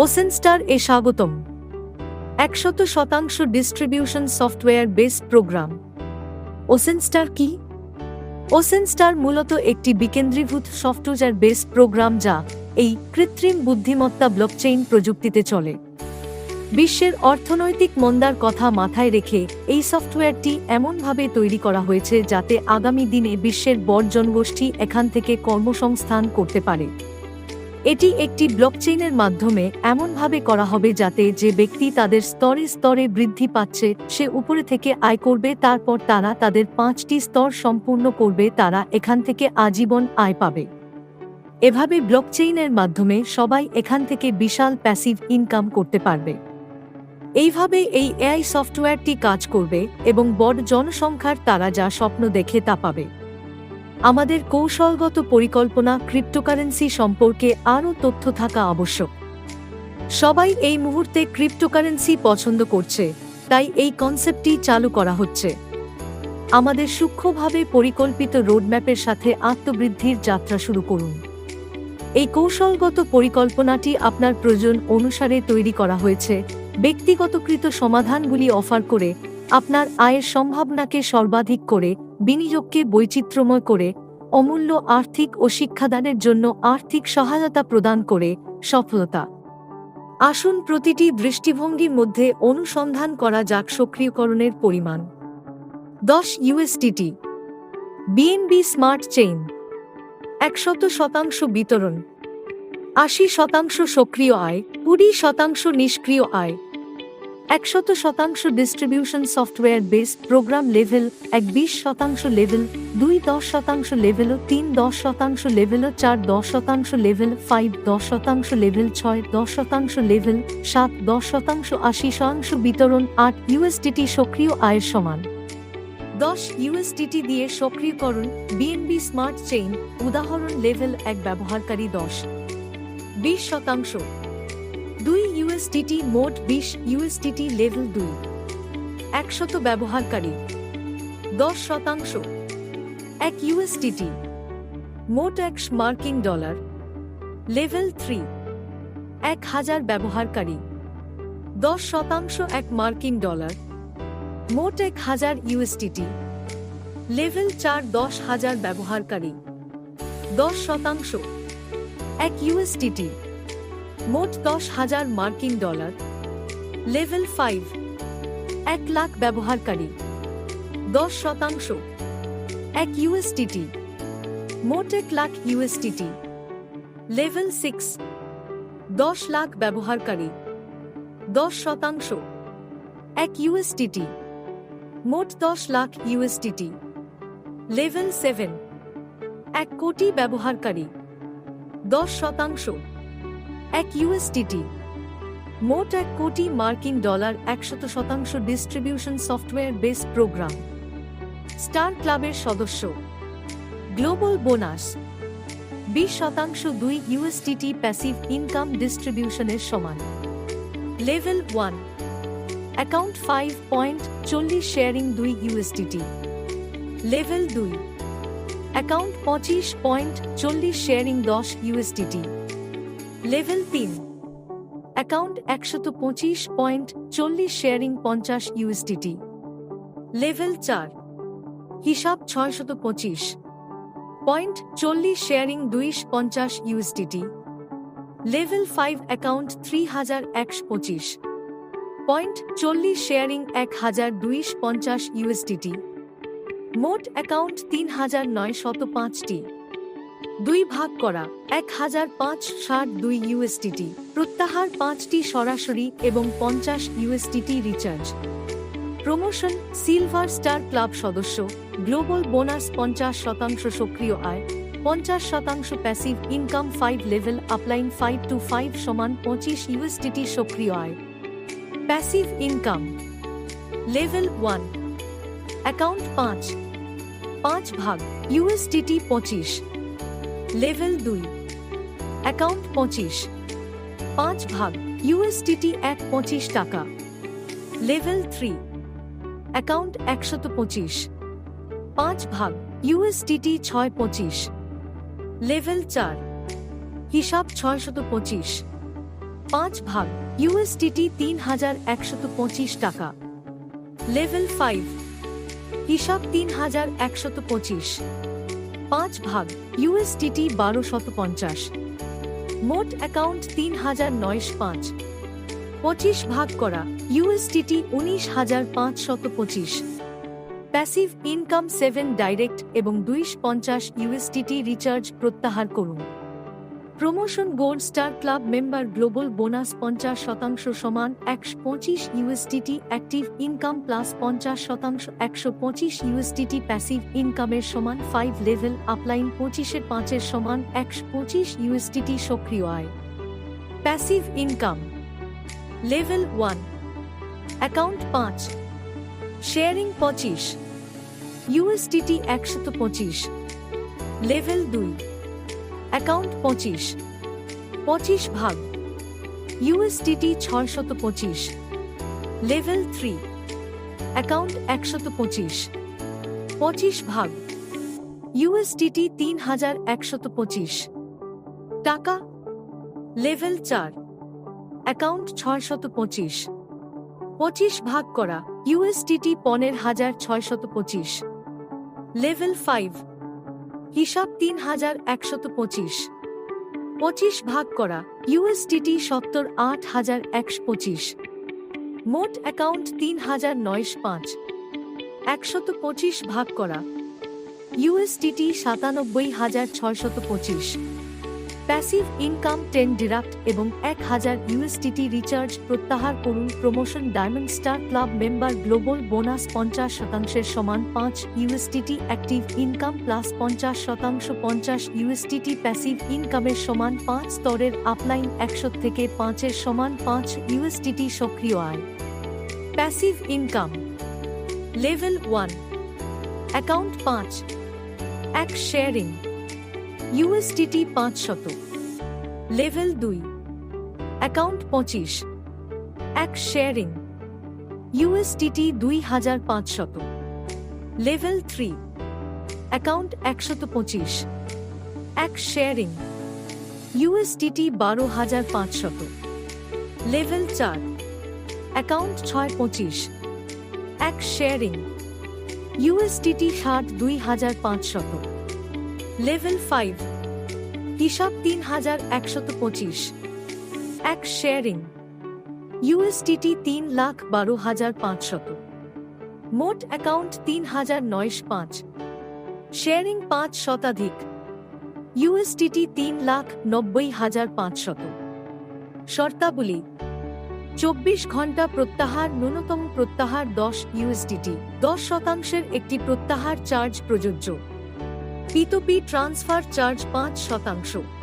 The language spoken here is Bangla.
ওসেনস্টার এ স্বাগতম। 100% ডিস্ট্রিবিউশন সফটওয়্যার বেসড প্রোগ্রাম। ওসেনস্টার কি? ওসেনস্টার মূলত একটি বিকেন্দ্রীভূত সফটওয়্যার বেসড প্রোগ্রাম যা এই কৃত্রিম বুদ্ধিমত্তা ব্লকচেইন প্রযুক্তিতে চলে। বিশ্বের অর্থনৈতিক মন্দার কথা মাথায় রেখে এই সফটওয়্যারটি এমনভাবে তৈরি করা হয়েছে যাতে আগামী দিনে বিশ্বের বড় জনগোষ্ঠী এখান থেকে কর্মসংস্থান করতে পারে। এটি একটি ব্লকচেইনের মাধ্যমে এমনভাবে করা হবে যাতে যে ব্যক্তি তাদের স্তরে স্তরে বৃদ্ধি পাচ্ছে সে উপরে থেকে আয় করবে, তারপর তারা তাদের 5টি স্তর সম্পূর্ণ করবে, তারা এখান থেকে আজীবন আয় পাবে। এভাবে ব্লকচেইনের মাধ্যমে সবাই এখান থেকে বিশাল প্যাসিভ ইনকাম করতে পারবে। এইভাবে এই এআই সফটওয়্যারটি কাজ করবে এবং বড় জনসংখ্যার তারা যা স্বপ্ন দেখে তা পাবে। আমাদের কৌশলগত পরিকল্পনা ক্রিপ্টোকারেন্সি সম্পর্কে আরও তথ্য থাকা আবশ্যক। সবাই এই মুহূর্তে ক্রিপ্টোকারেন্সি পছন্দ করছে, তাই এই কনসেপ্টটি চালু করা হচ্ছে। আমাদের সূক্ষ্মভাবে পরিকল্পিত রোডম্যাপের সাথে আত্মবৃদ্ধির যাত্রা শুরু করুন। এই কৌশলগত পরিকল্পনাটি আপনার প্রয়োজন অনুসারে তৈরি করা হয়েছে, ব্যক্তিগতকৃত সমাধানগুলি অফার করে, আপনার আয়ের সম্ভাবনাকে সর্বাধিক করে, বিনিয়োগকে বৈচিত্র্যময় করে, অমূল্য আর্থিক ও শিক্ষাদানের জন্য আর্থিক সহায়তা প্রদান করে সফলতা। আসুন প্রতিটি দৃষ্টিভঙ্গির মধ্যে অনুসন্ধান করা যাক সক্রিয়করণের পরিমাণ। 10 USDT BNB স্মার্ট চেইন। 100% বিতরণ, 80% সক্রিয় আয়, 20% নিষ্ক্রিয় আয়। 100% distribution software based program level 1 20% level 2 10% level 3 10% level 4 10% level 5 10% level 6 10% level 7 10% 80% বিতরণ। 8 USDT সক্রিয় আয়ের সমান। 10 USDT দিয়ে সক্রিয়করণ BNB স্মার্ট চেইন। উদাহরণ লেভেল 1 ব্যবহারকারী 10 20%। 2 USDT মোট 20 USDT লেভেল 2 100 ব্যবহারকারী 10%। 1 USDT মোট 1 মার্কিন ডলার লেভেল 3 1000 ব্যবহারকারী 10% 1 মার্কিন ডলার মোট 1000 USDT লেভেল 4 10,000 ব্যবহারকারী 10%। 1 USDT মোট 10,000 মার্কিন ডলার লেভেল 5 1 লাখ ব্যবহারকারী 10%। 1 USDT মোট 1 লাখ USDT লেভেল 6 10 লাখ ব্যবহারকারী 10%। 1 USDT মোট 10 লাখ USDT লেভেল 7 1 কোটি ব্যবহারকারী 10%। 1 USDT মোট 1 কোটি মার্কিন dollar. 100% distribution software based program. Star ক্লাবের সদস্য। Global bonus 20% 2 USDT passive income ডিস্ট্রিবিউশনের সমান। Level 1 account 5.40 sharing 2 USDT। Level 2 account 25.40 sharing 10 USDT। Level 3 account 125.40 sharing 50 USDT। Level 4 হিসাব 625.40 sharing 250 USDT। Level 5 account 3125.40 sharing 1250 USDT। মোট অ্যাকাউন্ট 3905টি। 2 ভাগ করা 1005.62 USDT। প্রত্যাহার 5টি সরাসরি এবং 50 USDT recharge. Promotion silver star club সদস্য। গ্লোবাল বোনাস 50% সক্রিয় আয় 50% passive income 5 level upline 5 to 5 সমান 25 USDT সক্রিয় আয়। প্যাসিভ ইনকাম লেভেল 1 অ্যাকাউন্ট 5 ভাগ USDT 25। লেভেল 2 অ্যাকাউন্ট 25 5 ভাগ USDT 125 টাকা। লেভেল 3 অ্যাকাউন্ট 125 5 ভাগ USDT 625। লেভেল 4 হিসাব 625 5 ভাগ ইউএসডিটি 3125 টাকা। লেভেল 5 হিসাব 3125 5 ভাগ ইউএসডিটি 1250 মোট অ্যাকাউন্ট 3905 25 ভাগ করা ইউএসডিটি 19525 প্যাসিভ ইনকাম 7 ডাইরেক্ট এবং 250 ইউএসডিটি রিচার্জ প্রত্যাহার করুন। Promotion gold star club member global bonus 50% সমান 125 USDT active income plus 50% 125 USDT passive ইনকামের সমান 5 লেভেল আপলাইন 25-এর 5-এর সমান 125 ইউএসডিটি সক্রিয় আয়। Passive income level 1 account 5 sharing 25 USDT 125 level 2 account 25 ভাগ ইউএসডিটি 625 লেভেল 3 অ্যাকাউন্ট 125 ভাগ ইউএসডিটি 3125 টাকা। লেভেল 4 অ্যাকাউন্ট 625 ভাগ করা ইউএসডিটি 15625 লেভেল 5 হিসাব 3125 ভাগ করা ইউএসডিটি 70825 মোট অ্যাকাউন্ট 3905 125 ভাগ করা ইউএসডিটি 97625 প্যাসিভ ইনকাম 10 ডিরাক্ট এবং 1000 ইউএসডিটি রিচার্জ প্রত্যাহার করুন। Promotion diamond star club member global bonus 50% সমান 5 USDT active income plus 50% 50 USDT passive ইনকামের সমান 5 স্তরের আপলাইন 100 থেকে 5-এর সমান 5 ইউএসডিটি সক্রিয় আয়। প্যাসিভ ইনকাম লেভেল 1 অ্যাকাউন্ট 5 এক শেয়ারিং ইউএসডিটি 500 লেভেল 2 অ্যাকাউন্ট 25 এক শেয়ারিং ইউএসডিটি 2500 লেভেল 3 অ্যাকাউন্ট 125 এক শেয়ারিং ইউএসডিটি 12500 লেভেল 4 অ্যাকাউন্ট 625 এক শেয়ারিং ইউএসডিটি 20500 লেভেল 5 হিসাব 3125 এক শেয়ারিং ইউএসডিটি 3,12,500 মোট অ্যাকাউন্ট 3095 শেয়ারিং 5% ইউএসডিটি 3,90,500 শর্তাবলী 24 ঘন্টা প্রত্যাহার ন্যূনতম প্রত্যাহার 10 ইউএসডিটি 10% একটি প্রত্যাহার চার্জ প্রযোজ্য। P2P transfer charge 5%।